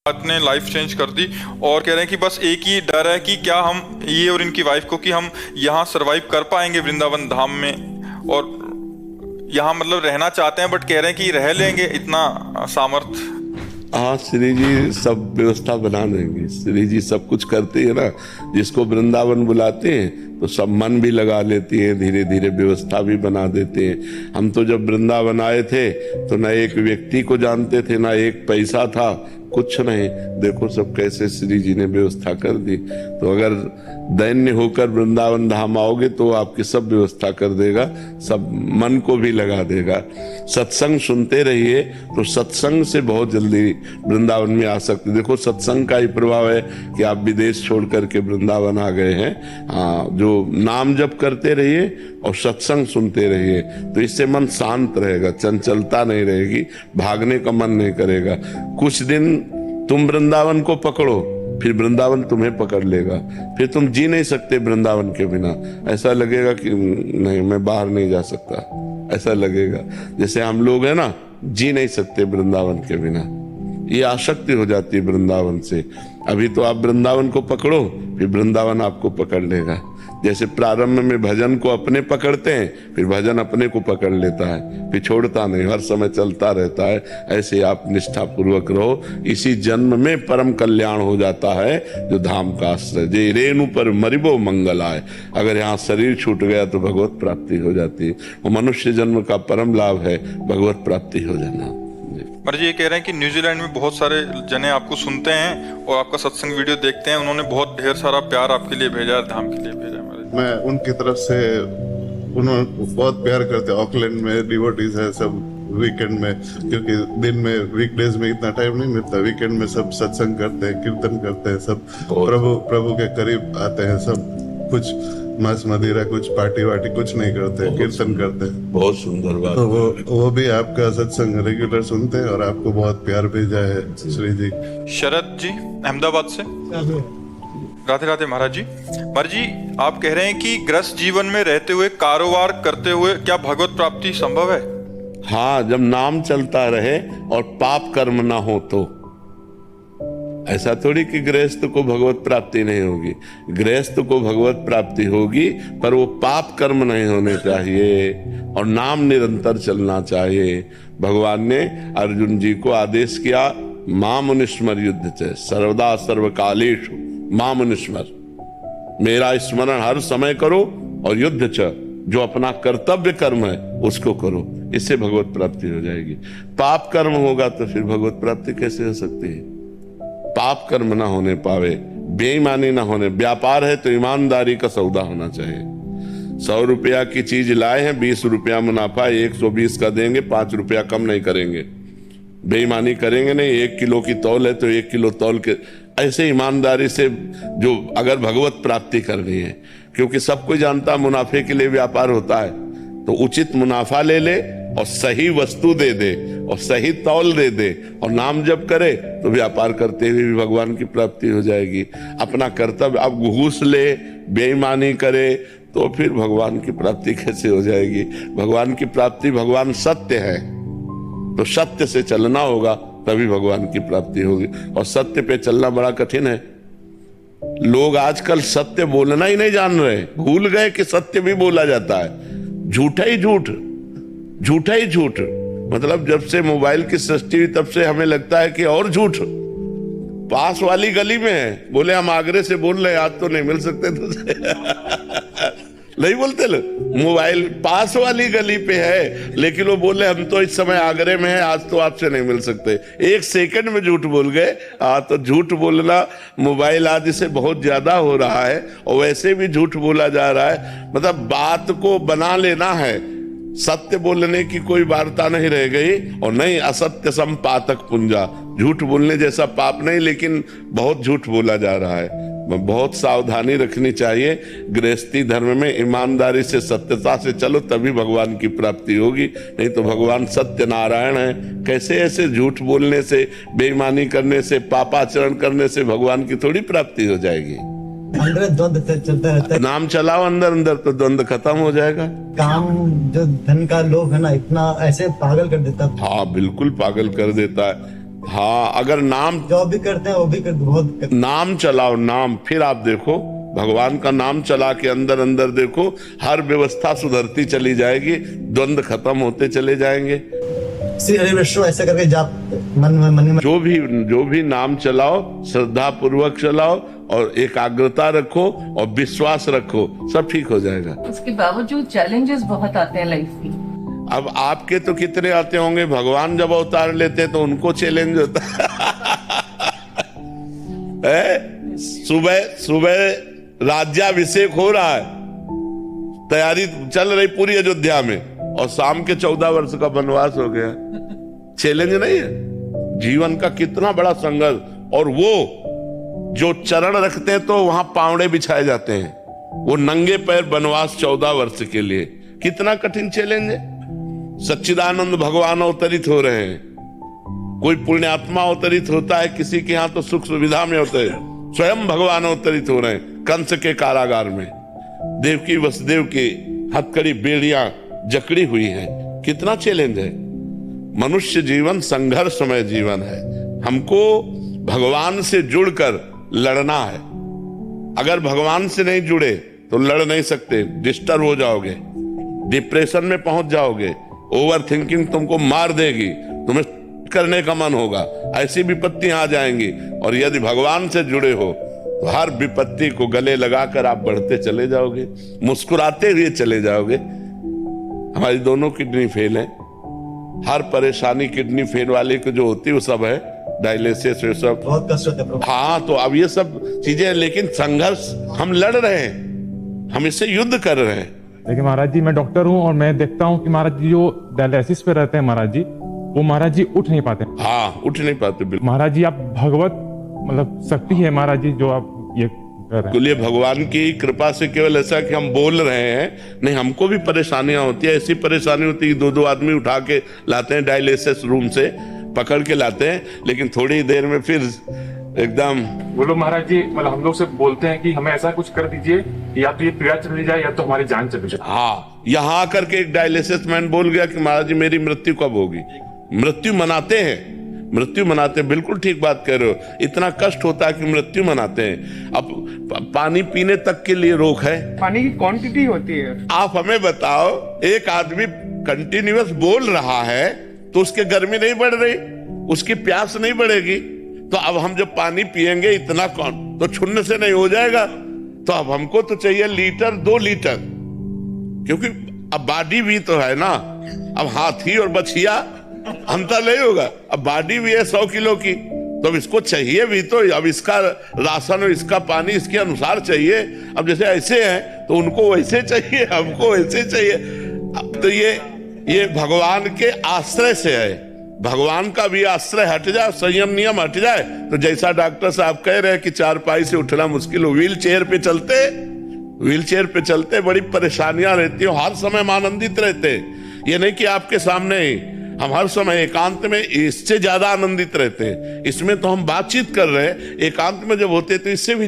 बात ने life change कर दी। और कह रहे हैं कि बस एक ही डर है कि क्या हम ये और इनकी वाइफ को कि हम यहाँ सरवाइव कर पाएंगे वृंदावन धाम में, और यहाँ मतलब रहना चाहते हैं बट कह रहे हैं कि रह लेंगे, इतना सामर्थ। हाँ, श्री जी सब व्यवस्था बना देंगे। श्री जी सब कुछ करती है ना, जिसको वृंदावन बुलाते हैं तो सब मन भी लगा लेती हैं, धीरे धीरे व्यवस्था भी बना देते हैं। हम तो जब वृंदावन आए थे तो न एक व्यक्ति को जानते थे, ना एक पैसा था, कुछ नहीं। देखो सब कैसे श्री जी ने व्यवस्था कर दी। तो अगर दैन्य होकर वृंदावन धाम आओगे तो आपकी सब व्यवस्था कर देगा, सब मन को भी लगा देगा। सत्संग सुनते रहिए तो सत्संग से बहुत जल्दी वृंदावन में आ सकते। देखो सत्संग का ही प्रभाव है कि आप विदेश छोड़ करके वृंदावन आ गए हैं। हाँ, जो नाम जप करते रहिए और सत्संग सुनते रहिए तो इससे मन शांत रहेगा, चंचलता नहीं रहेगी, भागने का मन नहीं करेगा। कुछ दिन तुम वृंदावन को पकड़ो, फिर वृंदावन तुम्हें पकड़ लेगा। फिर तुम जी नहीं सकते वृंदावन के बिना। ऐसा लगेगा कि नहीं, मैं बाहर नहीं जा सकता, ऐसा लगेगा। जैसे हम लोग हैं ना, जी नहीं सकते वृंदावन के बिना, ये आसक्ति हो जाती है वृंदावन से। अभी तो आप वृंदावन को पकड़ो, फिर वृंदावन आपको पकड़ लेगा। जैसे प्रारंभ में भजन को अपने पकड़ते हैं, फिर भजन अपने को पकड़ लेता है, फिर छोड़ता नहीं, हर समय चलता रहता है। ऐसे आप निष्ठा पूर्वक रहो, इसी जन्म में परम कल्याण हो जाता है। जो धाम का आश्रय जे रेणु पर मरिबो मंगल आए, अगर यहाँ शरीर छूट गया तो भगवत प्राप्ति हो जाती है। वो मनुष्य जन्म का परम लाभ है, भगवत प्राप्ति हो जाना। पर जी ये कह रहे हैं कि न्यूजीलैंड में बहुत सारे जने आपको सुनते हैं और आपका सत्संग वीडियो देखते हैं, उन्होंने बहुत ढेर सारा प्यार आपके लिए भेजा है, धाम के लिए भेजा है। मैं उनकी तरफ से, उन्होंने बहुत प्यार करते हैं। ऑकलैंड में डिवोटीज है सब, वीकेंड में, क्योंकि दिन में वीकडेज में इतना टाइम नहीं मिलता, वीकेंड में सब सत्संग करते हैं, कीर्तन करते हैं, सब प्रभु के करीब आते हैं। सब कुछ मांस मदिरा, कुछ पार्टी वार्टी कुछ नहीं करते, कीर्तन करते हैं। बहुत सुंदर बात। तो वो भी आपका सत्संग रेगुलर सुनते हैं और आपको बहुत प्यार भेजा है श्री जी। शरद जी अहमदाबाद से, राधे राधे महाराज जी। महाराज जी आप कह रहे हैं कि गृहस्थ जीवन में रहते हुए, कारोबार करते हुए क्या भगवत प्राप्ति संभव है? हाँ, जब नाम चलता रहे और पाप कर्म ना हो तो। ऐसा थोड़ी कि गृहस्थ को भगवत प्राप्ति नहीं होगी, गृहस्थ को भगवत प्राप्ति होगी, पर वो पाप कर्म नहीं होने चाहिए और नाम निरंतर चलना चाहिए। भगवान ने अर्जुन जी को आदेश किया, मां मुनिस्मर युद्ध च सर्वदा सर्वकालेषु मां मुनिस्मर, मेरा स्मरण हर समय करो और युद्ध च, जो अपना कर्तव्य कर्म है उसको करो, इससे भगवत प्राप्ति हो जाएगी। पाप कर्म होगा तो फिर भगवत प्राप्ति कैसे हो सकती है? पाप कर्म ना होने पावे, बेईमानी ना होने, व्यापार है तो ईमानदारी का सौदा होना चाहिए। 100 रुपया की चीज लाए हैं, 20 रुपया मुनाफा, 120 का देंगे, 5 रुपया कम नहीं करेंगे, बेईमानी करेंगे नहीं। 1 किलो की तौल है तो 1 किलो तौल के, ऐसे ईमानदारी से जो अगर भगवत प्राप्ति करनी है, क्योंकि सब कोई जानता मुनाफे के लिए व्यापार होता है, तो उचित मुनाफा ले ले और सही वस्तु दे दे और सही तौल दे दे और नाम जप करे तो व्यापार करते हुए भी भगवान की प्राप्ति हो जाएगी। अपना कर्तव्य अब घूस ले, बेईमानी करे तो फिर भगवान की प्राप्ति कैसे हो जाएगी? भगवान की प्राप्ति, भगवान सत्य है तो सत्य से चलना होगा, तभी भगवान की प्राप्ति होगी। और सत्य पे चलना बड़ा कठिन है। लोग आजकल सत्य बोलना ही नहीं जान रहे, भूल गए कि सत्य भी बोला जाता है। झूठा ही झूठ, झूठा ही झूठ। मतलब जब से मोबाइल की सृष्टि हुई तब से हमें लगता है कि और झूठ पास वाली गली में है। बोले हम आगरे से बोल रहे, आज तो नहीं मिल सकते तुझे। नहीं बोलते लोग, मोबाइल पास वाली गली पे है, लेकिन वो बोले हम तो इस समय आगरे में है, आज तो आपसे नहीं मिल सकते। 1 सेकंड में झूठ बोल गए। तो झूठ बोलना मोबाइल आदि से बहुत ज्यादा हो रहा है और वैसे भी झूठ बोला जा रहा है। मतलब बात को बना लेना है, सत्य बोलने की कोई वार्ता नहीं रह गई। और नहीं असत्य संपातक पुंजा, झूठ बोलने जैसा पाप नहीं, लेकिन बहुत झूठ बोला जा रहा है। बहुत सावधानी रखनी चाहिए। गृहस्थी धर्म में ईमानदारी से, सत्यता से चलो, तभी भगवान की प्राप्ति होगी। नहीं तो भगवान सत्य नारायण है, कैसे ऐसे झूठ बोलने से, बेईमानी करने से, पापाचरण करने से भगवान की थोड़ी प्राप्ति हो जाएगी। अंदर द्वंद चलता रहता है। नाम चलाओ अंदर अंदर तो द्वंद खत्म हो जाएगा। काम जो धन का लोभ है ना, इतना ऐसे पागल कर देता है। हाँ बिल्कुल पागल कर देता है। हाँ, अगर नाम जॉब भी करते हैं वो भी बहुत करते नाम चलाओ, नाम, फिर आप देखो भगवान का नाम चला के अंदर अंदर देखो, हर व्यवस्था सुधरती चली जाएगी, द्वंद खत्म होते चले जाएंगे। हैं। श्री हरि विष्णु ऐसा करके जाप मन में जो भी नाम चलाओ, श्रद्धा पूर्वक चलाओ और एकाग्रता रखो और विश्वास रखो, सब ठीक हो जाएगा। उसके बावजूद चैलेंजेस बहुत आते हैं लाइफ में। अब आपके तो कितने आते होंगे, भगवान जब अवतार लेते हैं तो उनको चैलेंज होता है। सुबह सुबह राज्याभिषेक हो रहा है, तैयारी चल रही पूरी अयोध्या में, और शाम के 14 वर्ष का वनवास हो गया। चैलेंज नहीं है जीवन का कितना बड़ा संघर्ष। और वो जो चरण रखते हैं तो वहां पावड़े बिछाए जाते हैं, वो नंगे पैर वनवास 14 वर्ष के लिए, कितना कठिन चैलेंज है। सच्चिदानंद भगवान अवतरित हो रहे हैं, कोई पुण्यात्मा अवतरित होता है, किसी के यहां तो सुख सुविधा में होते हैं, स्वयं भगवान अवतरित हो रहे हैं कंस के कारागार में। देवकी वसुदेव की हथकड़ी बेड़ियां जकड़ी हुई हैं, कितना चैलेंज है। मनुष्य जीवन संघर्षमय जीवन है, हमको भगवान से जुड़कर लड़ना है। अगर भगवान से नहीं जुड़े तो लड़ नहीं सकते, डिस्टर्ब हो जाओगे, डिप्रेशन में पहुंच जाओगे, ओवर थिंकिंग तुमको मार देगी, तुम्हें करने का मन होगा, ऐसी विपत्तियां आ जाएंगी। और यदि भगवान से जुड़े हो तो हर विपत्ति को गले लगाकर आप बढ़ते चले जाओगे, मुस्कुराते हुए चले जाओगे। हमारी दोनों किडनी फेल है, हर परेशानी किडनी फेल वाले को जो होती है वो सब है, डायलिसिस, ये सब बहुत कष्ट होता है प्रभु। हाँ, तो अब ये सब चीजें, लेकिन संघर्ष हम लड़ रहे हैं, हम इससे युद्ध कर रहे हैं। देखिए महाराज जी, मैं डॉक्टर हूँ और मैं देखता हूँ कि महाराज जी जो डायलिसिस पे रहते हैं महाराज जी, वो महाराज जी उठ नहीं पाते। हाँ, उठ नहीं पाते बिल्कुल। महाराज जी, आप भगवत मतलब शक्ति है महाराज जी जो आप ये कर रहे हैं। ये भगवान की कृपा से केवल ऐसा कि हम बोल रहे हैं, नहीं, हमको भी परेशानियां होती है। ऐसी परेशानी होती है, 2-2 आदमी उठा के लाते हैं डायलिसिस रूम से, पकड़ के लाते हैं, लेकिन थोड़ी देर में फिर एकदम वो लोग महाराज जी मतलब हम लोग से बोलते हैं कि हमें ऐसा कुछ कर दीजिए, या तो ये पीड़ा चली जाए या तो हमारी जान चली जाए। हाँ, यहाँ आकर के एक डायलिसिस मैन बोल गया कि महाराज जी मेरी मृत्यु कब होगी। मृत्यु मनाते हैं, मृत्यु मनाते हैं, बिल्कुल ठीक बात कह रहे हो। इतना कष्ट होता है कि मृत्यु मनाते हैं। अब पानी पीने तक के लिए रोक है, पानी की क्वांटिटी होती है। आप हमें बताओ, एक आदमी कंटिन्यूअस बोल रहा है तो उसके गर्मी नहीं बढ़ रही, उसकी प्यास नहीं बढ़ेगी, तो अब हम जब पानी पिएंगे इतना कौन तो छुन्न से नहीं हो जाएगा। तो अब हमको तो चाहिए लीटर 2 लीटर, क्योंकि अब बॉडी भी तो है ना। अब हाथी और बछिया अंतर नहीं होगा, अब बॉडी भी है 100 किलो की, तो अब इसको चाहिए भी तो। अब इसका राशन और इसका पानी इसके अनुसार चाहिए। अब जैसे ऐसे हैं तो उनको वैसे चाहिए, हमको वैसे चाहिए। अब तो ये भगवान के आश्रय से है, भगवान का भी आश्रय हट जाए, संयम नियम हट जाए, तो जैसा डॉक्टर साहब कह रहे हैं कि चारपाई से उठना मुश्किल हो, व्हील चेयर पे चलते बड़ी परेशानियां रहती है, हर समय हम आनंदित रहते हैं। ये नहीं कि आपके सामने ही, हम हर समय एकांत में इससे ज्यादा आनंदित रहते हैं। इसमें तो हम बातचीत कर रहे हैं, एकांत में जब होते तो इससे भी